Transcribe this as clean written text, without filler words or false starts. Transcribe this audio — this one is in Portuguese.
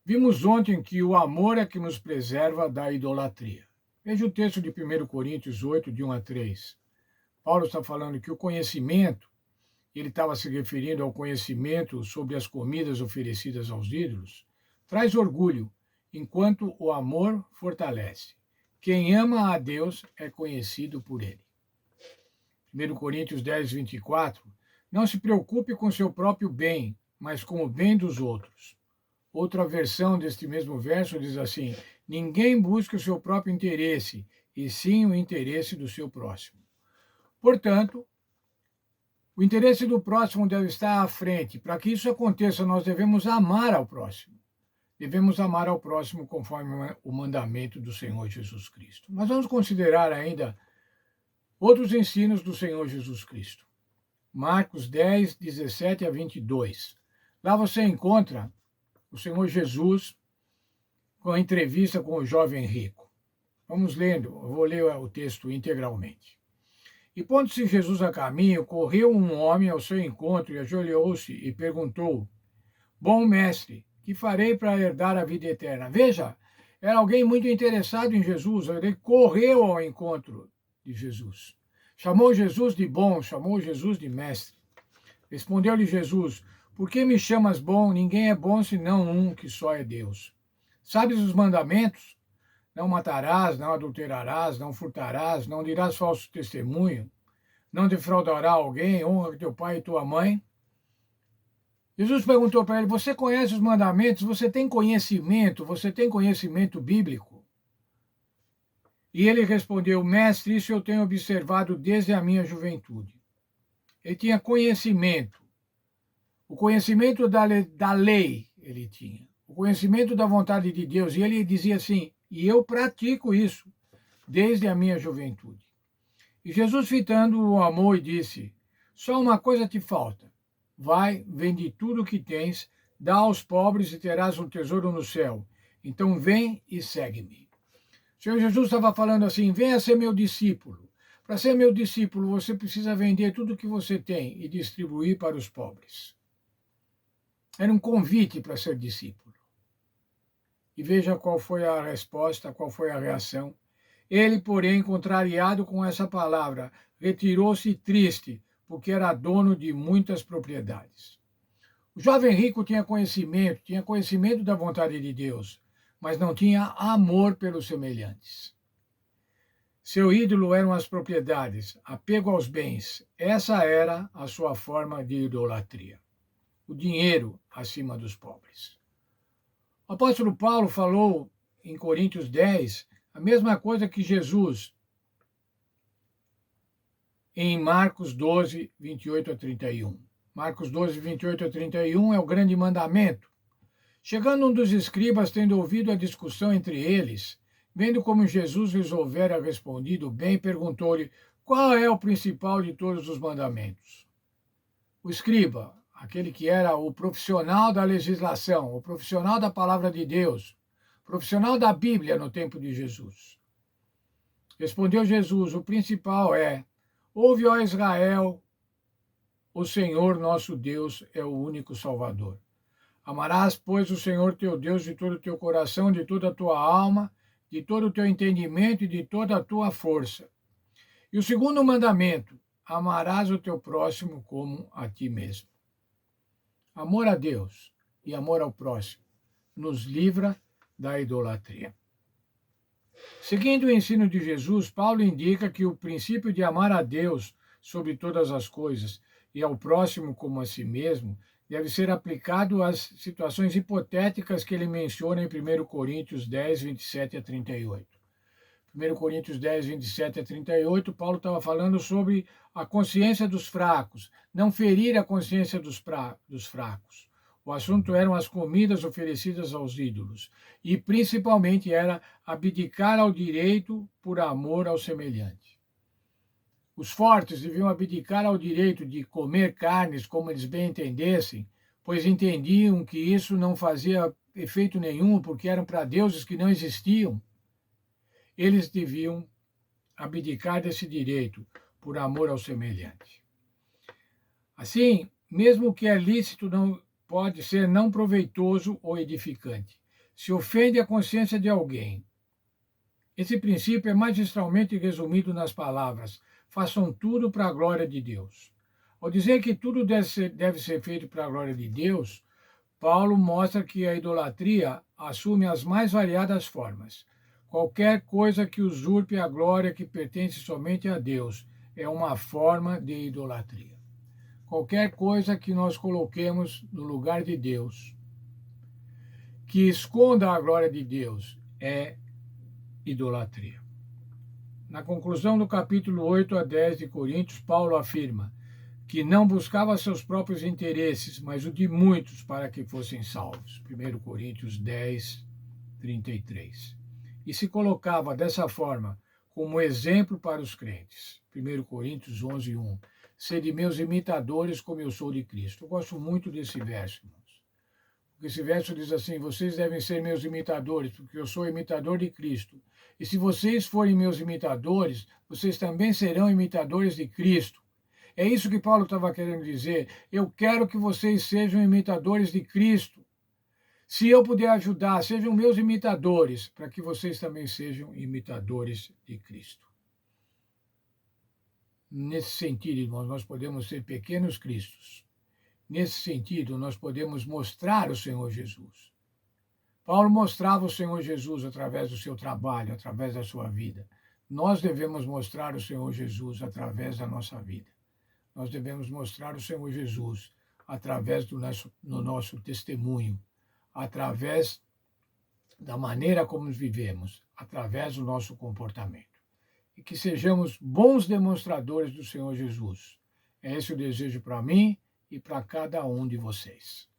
Vimos ontem que o amor é que nos preserva da idolatria. Veja o texto de 1 Coríntios 8, de 1 a 3. Paulo está falando que o conhecimento, ele estava se referindo ao conhecimento sobre as comidas oferecidas aos ídolos, traz orgulho, enquanto o amor fortalece. Quem ama a Deus é conhecido por ele. 1 Coríntios 10, 24. Não se preocupe com seu próprio bem, mas com o bem dos outros. Outra versão deste mesmo verso diz assim: ninguém busca o seu próprio interesse, e sim o interesse do seu próximo. Portanto, o interesse do próximo deve estar à frente. Para que isso aconteça, nós devemos amar ao próximo. Devemos amar ao próximo conforme o mandamento do Senhor Jesus Cristo. Mas vamos considerar ainda outros ensinos do Senhor Jesus Cristo. Marcos 10, 17 a 22. Lá você encontra o Senhor Jesus com a entrevista com o jovem rico. Vamos lendo, eu vou ler o texto integralmente. E pondo-se Jesus a caminho, correu um homem ao seu encontro e ajoelhou-se e perguntou: bom mestre, que farei para herdar a vida eterna? Veja, era alguém muito interessado em Jesus, ele correu ao encontro de Jesus. Chamou Jesus de bom, chamou Jesus de mestre. Respondeu-lhe Jesus: por que me chamas bom? Ninguém é bom senão um, que só é Deus. Sabes os mandamentos? Não matarás, não adulterarás, não furtarás, não dirás falso testemunho, não defraudará alguém, honra teu pai e tua mãe. Jesus perguntou para ele: você conhece os mandamentos? Você tem conhecimento? Você tem conhecimento bíblico? E ele respondeu: mestre, isso eu tenho observado desde a minha juventude. Ele tinha conhecimento. O conhecimento da lei ele tinha. O conhecimento da vontade de Deus. E ele dizia assim: e eu pratico isso desde a minha juventude. E Jesus, fitando o amor, disse: só uma coisa te falta. Vai, vende tudo o que tens, dá aos pobres e terás um tesouro no céu. Então vem e segue-me. O Senhor Jesus estava falando assim: venha ser meu discípulo. Para ser meu discípulo, você precisa vender tudo o que você tem e distribuir para os pobres. Era um convite para ser discípulo. E veja qual foi a resposta, qual foi a reação. Ele, porém, contrariado com essa palavra, retirou-se triste, porque era dono de muitas propriedades. O jovem rico tinha conhecimento da vontade de Deus, mas não tinha amor pelos semelhantes. Seu ídolo eram as propriedades, apego aos bens. Essa era a sua forma de idolatria. O dinheiro acima dos pobres. O apóstolo Paulo falou em Coríntios 10 a mesma coisa que Jesus em Marcos 12, 28 a 31. Marcos 12, 28 a 31 é o grande mandamento. Chegando um dos escribas, tendo ouvido a discussão entre eles, vendo como Jesus resolvera respondido bem, perguntou-lhe: qual é o principal de todos os mandamentos? O escriba, aquele que era o profissional da legislação, o profissional da palavra de Deus, profissional da Bíblia no tempo de Jesus. Respondeu Jesus: o principal é: ouve, ó Israel, o Senhor nosso Deus é o único Salvador. Amarás, pois, o Senhor teu Deus de todo o teu coração, de toda a tua alma, de todo o teu entendimento e de toda a tua força. E o segundo mandamento: amarás o teu próximo como a ti mesmo. Amor a Deus e amor ao próximo nos livra da idolatria. Seguindo o ensino de Jesus, Paulo indica que o princípio de amar a Deus sobre todas as coisas e ao próximo como a si mesmo deve ser aplicado às situações hipotéticas que ele menciona em 1 Coríntios 10, 27 a 38. 1 Coríntios 10, 27 a 38, Paulo estava falando sobre a consciência dos fracos, não ferir a consciência dos fracos. O assunto eram as comidas oferecidas aos ídolos, e principalmente era abdicar ao direito por amor ao semelhante. Os fortes deviam abdicar ao direito de comer carnes como eles bem entendessem, pois entendiam que isso não fazia efeito nenhum, porque eram para deuses que não existiam. Eles deviam abdicar desse direito por amor ao semelhante. Assim, mesmo o que é lícito não pode ser não proveitoso ou edificante. se ofende a consciência de alguém. Esse princípio é magistralmente resumido nas palavras: façam tudo para a glória de Deus. Ao dizer que tudo deve ser feito para a glória de Deus, Paulo mostra que a idolatria assume as mais variadas formas. Qualquer coisa que usurpe a glória que pertence somente a Deus é uma forma de idolatria. Qualquer coisa que nós coloquemos no lugar de Deus, que esconda a glória de Deus, é idolatria. Na conclusão do capítulo 8 a 10 de Coríntios, Paulo afirma que não buscava seus próprios interesses, mas o de muitos para que fossem salvos. 1 Coríntios 10, 33. E se colocava dessa forma como exemplo para os crentes. 1 Coríntios 11, 1. Sede meus imitadores como eu sou de Cristo. Eu gosto muito desse verso, irmãos. Porque esse verso diz assim: vocês devem ser meus imitadores, porque eu sou imitador de Cristo. E se vocês forem meus imitadores, vocês também serão imitadores de Cristo. É isso que Paulo estava querendo dizer. Eu quero que vocês sejam imitadores de Cristo. Se eu puder ajudar, sejam meus imitadores, para que vocês também sejam imitadores de Cristo. Nesse sentido, irmãos, nós podemos ser pequenos cristos. Nesse sentido, nós podemos mostrar o Senhor Jesus. Paulo mostrava o Senhor Jesus através do seu trabalho, através da sua vida. Nós devemos mostrar o Senhor Jesus através da nossa vida. Nós devemos mostrar o Senhor Jesus através do nosso testemunho, através da maneira como vivemos, através do nosso comportamento. E que sejamos bons demonstradores do Senhor Jesus. É esse o desejo para mim e para cada um de vocês.